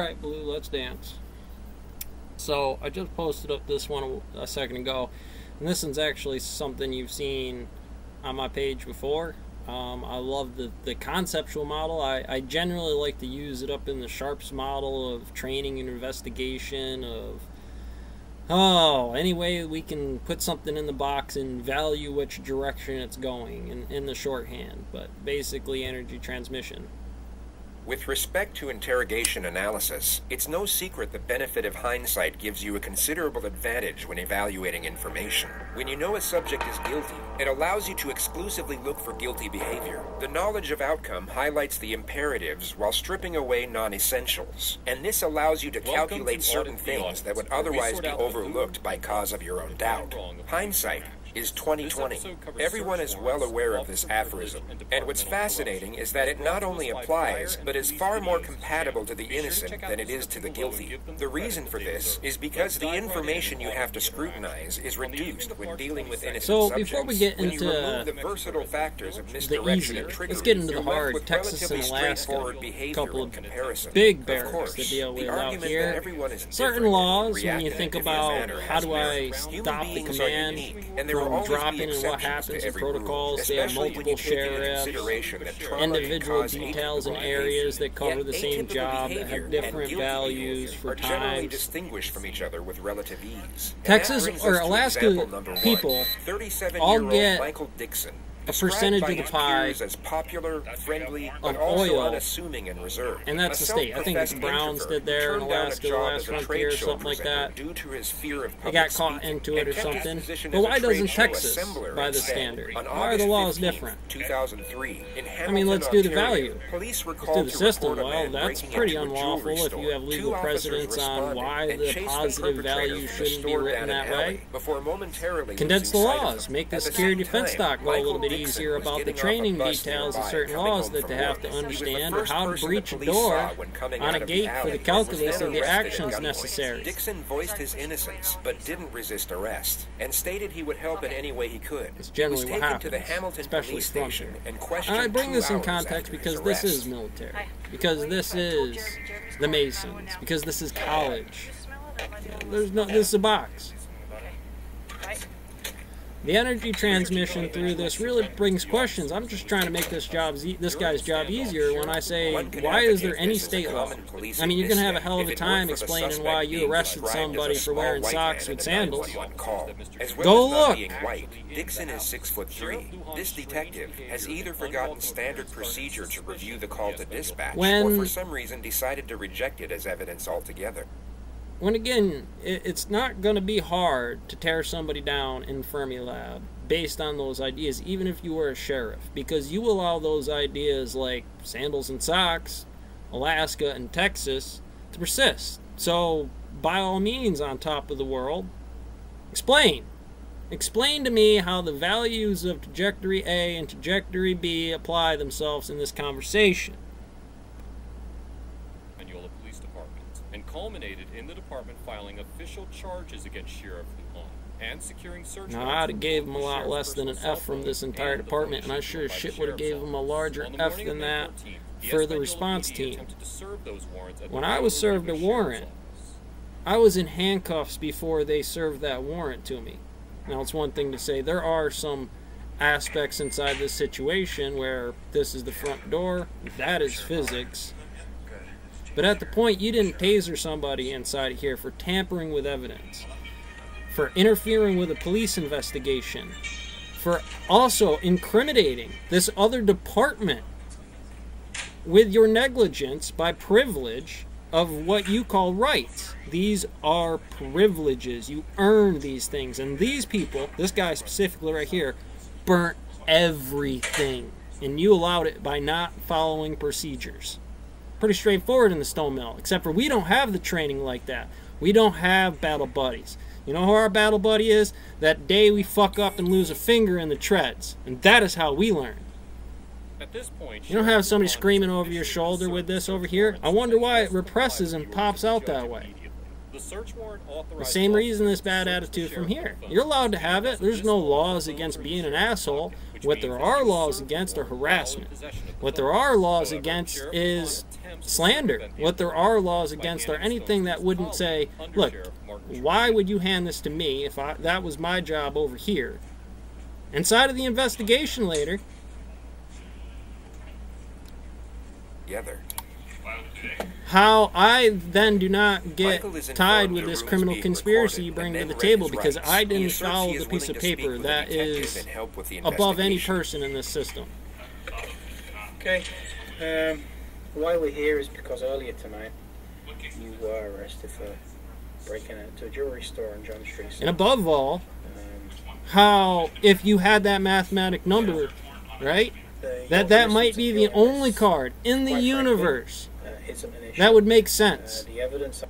Alright, Blue, let's dance. So, I just posted up this one a second ago, and this one's actually something you've seen on my page before. I love the conceptual model. I generally like to use it up in the Sharps model of training and investigation of, any way we can put something in the box and value which direction it's going in the shorthand, but basically energy transmission. With respect to interrogation analysis, it's no secret the benefit of hindsight gives you a considerable advantage when evaluating information. When you know a subject is guilty, it allows you to exclusively look for guilty behavior. The knowledge of outcome highlights the imperatives while stripping away non-essentials, and this allows you to calculate certain things that would otherwise be overlooked by cause of your own doubt. Hindsight is 20/20. Everyone is well aware of this aphorism, and what's fascinating is that it not only applies, but is far more compatible to the innocent than it is to the guilty. The reason for this is because the information you have to scrutinize is reduced when dealing with innocent subjects. Before we get into when you remove the versatile factors of misdirection and trickery, let's get into the hard. with Texas and Alaska, a couple of big barriers to deal with out here. Certain laws, when you think about how do I stop the command from dropping and what happens in protocols, they have multiple sheriffs, individual details in areas that cover the same job that have different values for times. Distinguished from each other with relative ease. Texas or Alaska people all get Michael Dixon, a percentage of the pie as popular, friendly, of oil, unassuming and reserved. And that's the state. I think it's Browns did there in Alaska, the last frontier, something like that. They got caught into it or something. But why doesn't Texas by the standard? Why are the laws different? 2003, I mean, let's do the value. Let's do the system. Well, that's pretty unlawful if you have legal precedents on why the positive value shouldn't be written that way. Condense the laws. Make the security defense stock go a little bit easier about the training details of certain laws that they have to understand, or how to breach a door on a gate for the calculus of the actions necessary. Dixon voiced his innocence, but didn't resist arrest, and stated he would help in any way he could. It's generally what happens, especially frontier. And I bring this in context because this is military, because this is the Masons, because this is college. This is a box. The energy transmission through this really brings questions. I'm just trying to make this guy's job easier when I say, why is there any state law? I mean, you're going to have a hell of a time explaining why you arrested somebody for wearing socks with sandals. Go look! Dixon is 6'3". This detective has either forgotten standard procedure to review the call to dispatch, or for some reason decided to reject it as evidence altogether. When again, it's not going to be hard to tear somebody down in Fermilab based on those ideas, even if you were a sheriff, because you allow those ideas like sandals and socks, Alaska and Texas, to persist. So, by all means, on top of the world, explain. Explain to me how the values of trajectory A and trajectory B apply themselves in this conversation. And culminated in the department filing official charges against Sheriff Lujan and securing search. Now, I'd have gave him a lot less than an F from this entire department, and I sure as shit would have gave him a larger F than that for the response team. When I was served a warrant, I was in handcuffs before they served that warrant to me. Now, it's one thing to say there are some aspects inside this situation where this is the front door, that is physics. But at the point, you didn't taser somebody inside here for tampering with evidence, for interfering with a police investigation, for also incriminating this other department with your negligence by privilege of what you call rights. These are privileges. You earn these things. And these people, this guy specifically right here, burnt everything. And you allowed it by not following procedures. Pretty straightforward in the stone mill, except for we don't have the training like that. We don't have battle buddies. You know who our battle buddy is? That day we fuck up and lose a finger in the treads. And that is how we learn. At this point, you don't have somebody screaming over your shoulder with this over here. I wonder why it represses and pops out that way. The same reason this bad attitude from here. You're allowed to have it. There's no laws against being an asshole. What there are laws against are harassment. What there are laws against is slander. What there are laws against are anything that wouldn't say, look, why would you hand this to me if that was my job over here? Inside of the investigation later. Together. How I then do not get tied with this criminal conspiracy you bring to the table because I didn't follow the piece of paper that is above any person in this system. Okay. Why we're here is because earlier tonight you were arrested for breaking into a jewelry store on John Street. And above all, how if you had that mathematic number, right? That might be the only card in the universe that would make sense. The evidence